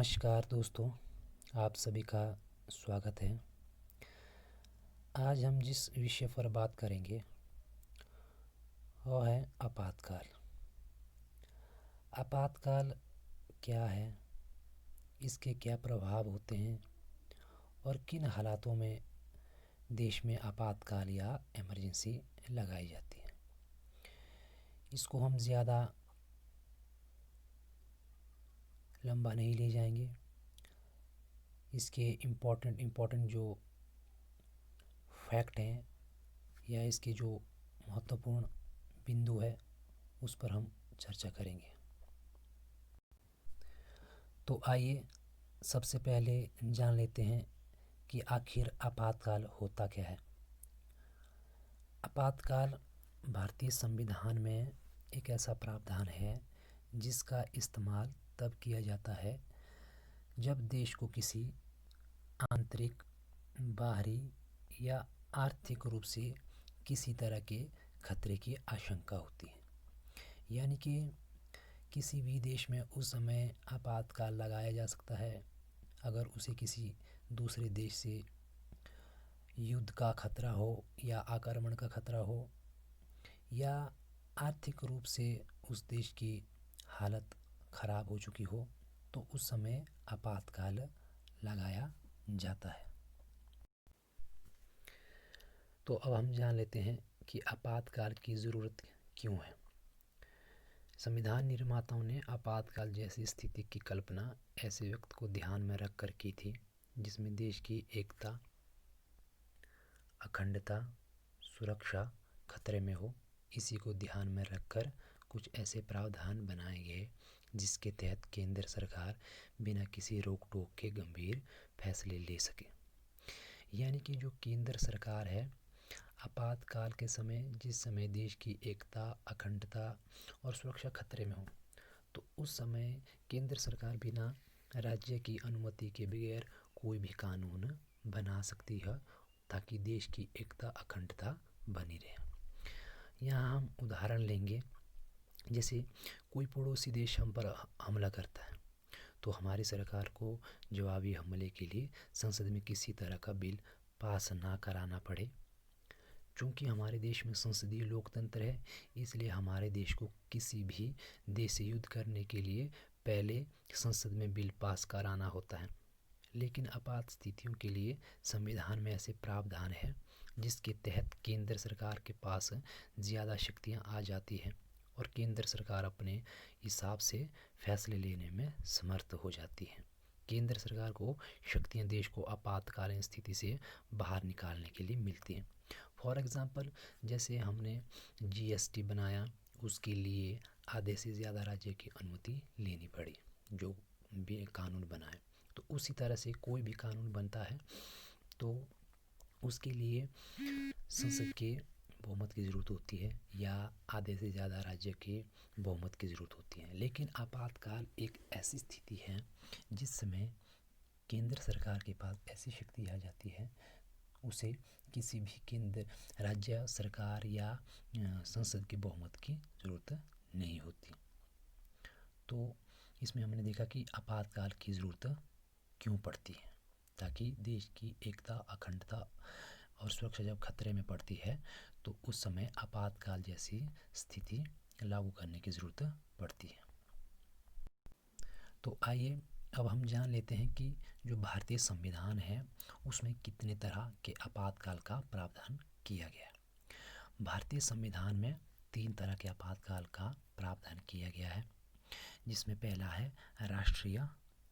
नमस्कार दोस्तों, आप सभी का स्वागत है। आज हम जिस विषय पर बात करेंगे वह है आपातकाल। आपातकाल क्या है, इसके क्या प्रभाव होते हैं और किन हालातों में देश में आपातकाल या इमरजेंसी लगाई जाती है। इसको हम ज़्यादा लंबा नहीं ले जाएंगे। इसके इम्पोर्टेंट जो फैक्ट हैं या इसके जो महत्वपूर्ण बिंदु है उस पर हम चर्चा करेंगे। तो आइए सबसे पहले जान लेते हैं कि आखिर आपातकाल होता क्या है। आपातकाल भारतीय संविधान में एक ऐसा प्रावधान है जिसका इस्तेमाल तब किया जाता है जब देश को किसी आंतरिक, बाहरी या आर्थिक रूप से किसी तरह के खतरे की आशंका होती है। यानी कि किसी भी देश में उस समय आपातकाल लगाया जा सकता है अगर उसे किसी दूसरे देश से युद्ध का खतरा हो या आक्रमण का खतरा हो या आर्थिक रूप से उस देश की हालत ख़राब हो चुकी हो, तो उस समय आपातकाल लगाया जाता है। तो अब हम जान लेते हैं कि आपातकाल की ज़रूरत क्यों है। संविधान निर्माताओं ने आपातकाल जैसी स्थिति की कल्पना ऐसे वक्त को ध्यान में रखकर की थी जिसमें देश की एकता, अखंडता, सुरक्षा खतरे में हो। इसी को ध्यान में रखकर कुछ ऐसे प्रावधान बनाए गए जिसके तहत केंद्र सरकार बिना किसी रोक टोक के गंभीर फैसले ले सके। यानी कि जो केंद्र सरकार है, आपातकाल के समय जिस समय देश की एकता, अखंडता और सुरक्षा खतरे में हो, तो उस समय केंद्र सरकार बिना राज्य की अनुमति के बगैर कोई भी कानून बना सकती है ताकि देश की एकता, अखंडता बनी रहे। यहाँ हम उदाहरण लेंगे, जैसे कोई पड़ोसी देश हम पर हमला करता है तो हमारी सरकार को जवाबी हमले के लिए संसद में किसी तरह का बिल पास ना कराना पड़े। चूँकि हमारे देश में संसदीय लोकतंत्र है, इसलिए हमारे देश को किसी भी देश से युद्ध करने के लिए पहले संसद में बिल पास कराना होता है। लेकिन आपात स्थितियों के लिए संविधान में ऐसे प्रावधान है जिसके तहत केंद्र सरकार के पास ज़्यादा शक्तियाँ आ जाती हैं और केंद्र सरकार अपने हिसाब से फैसले लेने में समर्थ हो जाती है। केंद्र सरकार को शक्तियाँ देश को आपातकालीन स्थिति से बाहर निकालने के लिए मिलती हैं। फॉर एग्ज़ाम्पल, जैसे हमने जीएसटी बनाया, उसके लिए आधे से ज़्यादा राज्य की अनुमति लेनी पड़ी जो भी कानून बनाए। तो उसी तरह से कोई भी कानून बनता है तो उसके लिए संसद के बहुमत की ज़रूरत होती है या आधे से ज़्यादा राज्य के बहुमत की ज़रूरत होती है। लेकिन आपातकाल एक ऐसी स्थिति है जिस समय केंद्र सरकार के पास ऐसी शक्ति आ जाती है, उसे किसी भी केंद्र राज्य सरकार या संसद के बहुमत की ज़रूरत नहीं होती। तो इसमें हमने देखा कि आपातकाल की ज़रूरत क्यों पड़ती है, ताकि देश की एकता, अखंडता और सुरक्षा जब खतरे में पड़ती है तो उस समय आपातकाल जैसी स्थिति लागू करने की ज़रूरत पड़ती है। तो आइए अब हम जान लेते हैं कि जो भारतीय संविधान है उसमें कितने तरह के आपातकाल का प्रावधान किया गया है। भारतीय संविधान में 3 तरह के आपातकाल का प्रावधान किया गया है, जिसमें पहला है राष्ट्रीय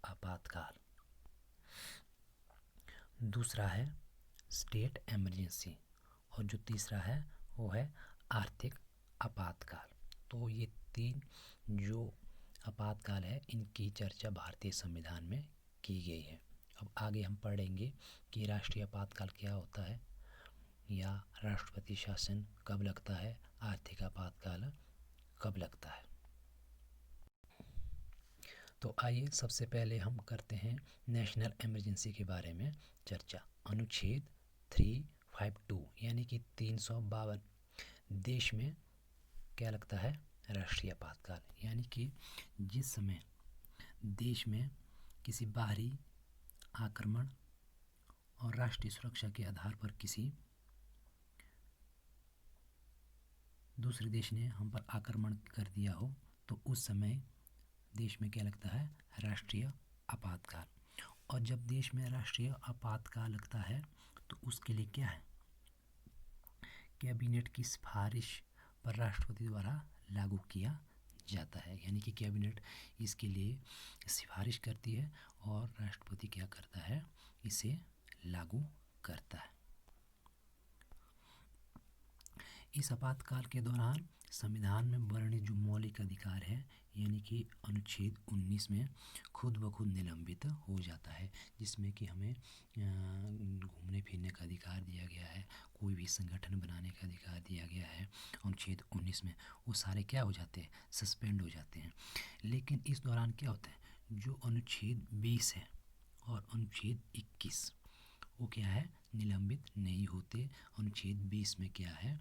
आपातकाल, दूसरा है स्टेट इमरजेंसी और जो तीसरा है वो है आर्थिक आपातकाल। तो ये 3 जो आपातकाल है इनकी चर्चा भारतीय संविधान में की गई है। अब आगे हम पढ़ेंगे कि राष्ट्रीय आपातकाल क्या होता है या राष्ट्रपति शासन कब लगता है, आर्थिक आपातकाल कब लगता है। तो आइए सबसे पहले हम करते हैं नेशनल इमरजेंसी के बारे में चर्चा। अनुच्छेद 352 यानी कि 352 देश में क्या लगता है, राष्ट्रीय आपातकाल। यानी कि जिस समय देश में किसी बाहरी आक्रमण और राष्ट्रीय सुरक्षा के आधार पर किसी दूसरे देश ने हम पर आक्रमण कर दिया हो तो उस समय देश में क्या लगता है, राष्ट्रीय आपातकाल। और जब देश में राष्ट्रीय आपातकाल लगता है तो उसके लिए क्या है, कैबिनेट की सिफारिश पर राष्ट्रपति द्वारा लागू किया जाता है। यानी कि कैबिनेट इसके लिए सिफारिश करती है और राष्ट्रपति क्या करता है, इसे लागू करता है। इस आपातकाल के दौरान संविधान में वर्णित जो मौलिक अधिकार है यानी कि अनुच्छेद 19 में खुद ब खुद निलंबित हो जाता है, जिसमें कि हमें घूमने फिरने का अधिकार दिया गया है, कोई भी संगठन बनाने का अधिकार दिया गया है अनुच्छेद 19 में, वो सारे क्या हो जाते हैं, सस्पेंड हो जाते हैं। लेकिन इस दौरान क्या होता है, जो अनुच्छेद 20 है और अनुच्छेद 21 वो क्या है, निलंबित नहीं होते। अनुच्छेद 20 में क्या है,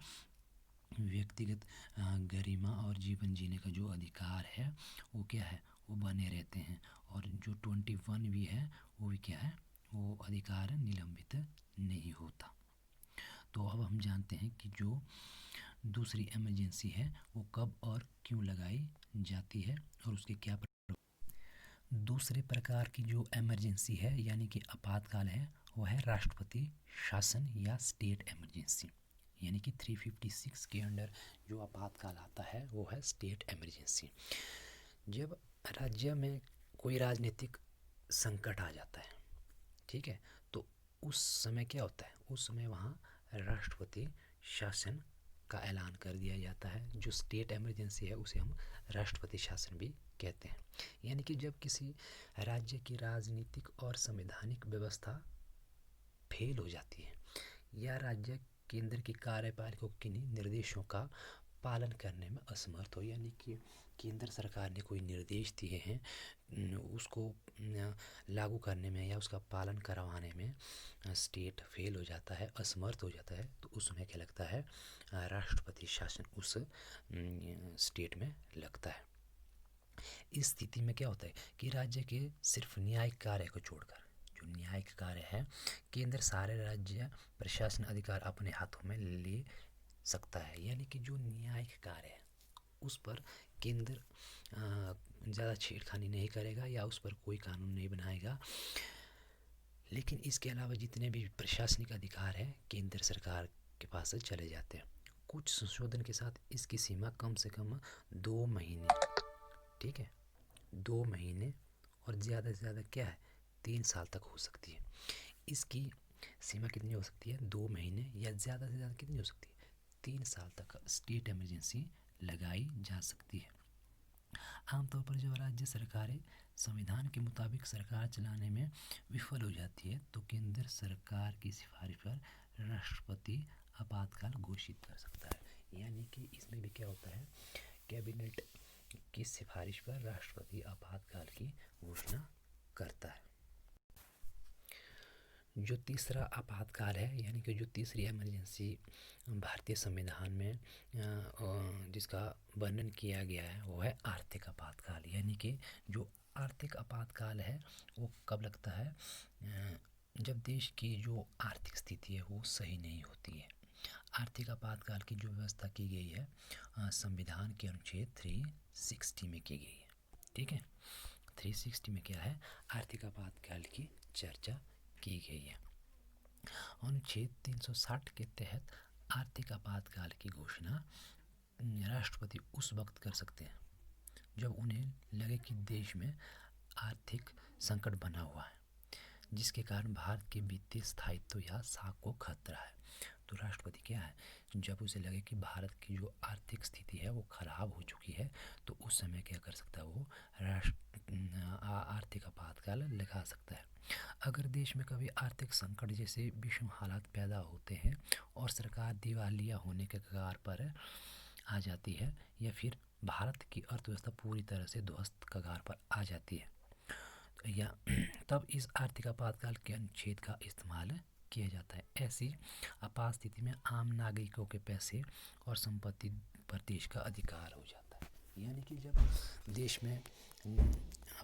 व्यक्तिगत गरिमा और जीवन जीने का जो अधिकार है वो क्या है, वो बने रहते हैं। और जो 21 भी है वो भी क्या है, वो अधिकार निलंबित नहीं होता। तो अब हम जानते हैं कि जो दूसरी इमरजेंसी है वो कब और क्यों लगाई जाती है और उसके क्या दूसरे प्रकार की जो इमरजेंसी है यानी कि आपातकाल है वो है राष्ट्रपति शासन या स्टेट इमरजेंसी। यानी कि 356 के अंडर जो आपातकाल आता है वो है स्टेट इमरजेंसी। जब राज्य में कोई राजनीतिक संकट आ जाता है, ठीक है, तो उस समय क्या होता है, उस समय वहाँ राष्ट्रपति शासन का ऐलान कर दिया जाता है। जो स्टेट इमरजेंसी है उसे हम राष्ट्रपति शासन भी कहते हैं। यानी कि जब किसी राज्य की राजनीतिक और संवैधानिक व्यवस्था फेल हो जाती है या राज्य केंद्र की कार्यपालिका को किन्हीं निर्देशों का पालन करने में असमर्थ हो, यानी कि केंद्र सरकार ने कोई निर्देश दिए हैं उसको लागू करने में या उसका पालन करवाने में स्टेट फेल हो जाता है, असमर्थ हो जाता है, तो उसमें क्या लगता है, राष्ट्रपति शासन उस स्टेट में लगता है। इस स्थिति में क्या होता है कि राज्य के सिर्फ न्यायिक कार्य को छोड़कर जो न्यायिक कार्य है केंद्र सारे राज्य प्रशासन अधिकार अपने हाथों में ले सकता है। यानी कि जो न्यायिक कार्य है उस पर केंद्र ज़्यादा छेड़खानी नहीं करेगा या उस पर कोई कानून नहीं बनाएगा। लेकिन इसके अलावा जितने भी प्रशासनिक अधिकार हैं केंद्र सरकार के पास से चले जाते हैं। कुछ संशोधन के साथ इसकी सीमा कम से कम 2 महीने, ठीक है, 2 महीने और ज़्यादा से ज़्यादा क्या है 3 साल तक हो सकती है। इसकी सीमा कितनी हो सकती है, 2 महीने या ज़्यादा से ज़्यादा कितनी हो सकती है, 3 साल तक स्टेट इमरजेंसी लगाई जा सकती है। आमतौर पर जब राज्य सरकारें संविधान के मुताबिक सरकार चलाने में विफल हो जाती है तो केंद्र सरकार की सिफारिश पर राष्ट्रपति आपातकाल घोषित कर सकता है। यानी कि इसमें भी क्या होता है, कैबिनेट की सिफारिश पर राष्ट्रपति आपातकाल की घोषणा करता है। जो तीसरा आपातकाल है यानी कि जो तीसरी इमरजेंसी भारतीय संविधान में जिसका वर्णन किया गया है वो है आर्थिक आपातकाल। यानी कि जो आर्थिक आपातकाल है वो कब लगता है, जब देश की जो आर्थिक स्थिति है वो सही नहीं होती है। आर्थिक आपातकाल की जो व्यवस्था की गई है संविधान के अनुच्छेद 360 में की गई है, ठीक है। 360 में क्या है, आर्थिक आपातकाल की चर्चा की गई है। अनुच्छेद 360 के तहत आर्थिक आपातकाल की घोषणा राष्ट्रपति उस वक्त कर सकते हैं जब उन्हें लगे कि देश में आर्थिक संकट बना हुआ है जिसके कारण भारत के वित्तीय स्थायित्व या साख को खतरा है। तो राष्ट्रपति क्या है, जब उसे लगे कि भारत की जो आर्थिक स्थिति है वो खराब हो चुकी है तो उस समय क्या कर सकता है, वो आर्थिक आपातकाल लगा सकता है। अगर देश में कभी आर्थिक संकट जैसे विषम हालात पैदा होते हैं और सरकार दिवालिया होने के कगार पर आ जाती है या फिर भारत की अर्थव्यवस्था पूरी तरह से ध्वस्त कगार पर आ जाती है या तब इस आर्थिक आपातकाल के अनुच्छेद का इस्तेमाल किया जाता है। ऐसी आपात स्थिति में आम नागरिकों के पैसे और संपत्ति पर देश का अधिकार हो जाता है। यानी कि जब देश में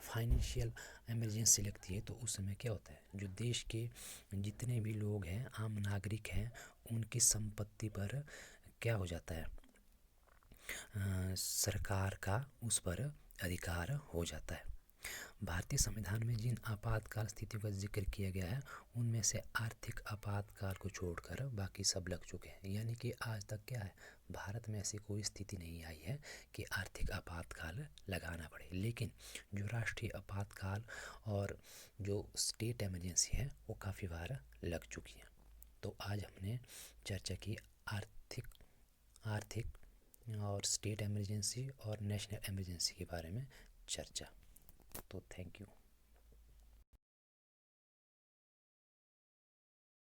फाइनेंशियल इमरजेंसी लगती है तो उस समय क्या होता है, जो देश के जितने भी लोग हैं, आम नागरिक हैं, उनकी संपत्ति पर क्या हो जाता है, सरकार का उस पर अधिकार हो जाता है। भारतीय संविधान में जिन आपातकाल स्थितियों का जिक्र किया गया है उनमें से आर्थिक आपातकाल को छोड़कर बाकी सब लग चुके हैं। यानी कि आज तक क्या है, भारत में ऐसी कोई स्थिति नहीं आई है कि आर्थिक आपातकाल लगाना पड़े। लेकिन जो राष्ट्रीय आपातकाल और जो स्टेट इमरजेंसी है वो काफ़ी बार लग चुकी हैं। तो आज हमने चर्चा की आर्थिक आर्थिक और स्टेट इमरजेंसी और नेशनल इमरजेंसी के बारे में चर्चा। तो थैंक यू।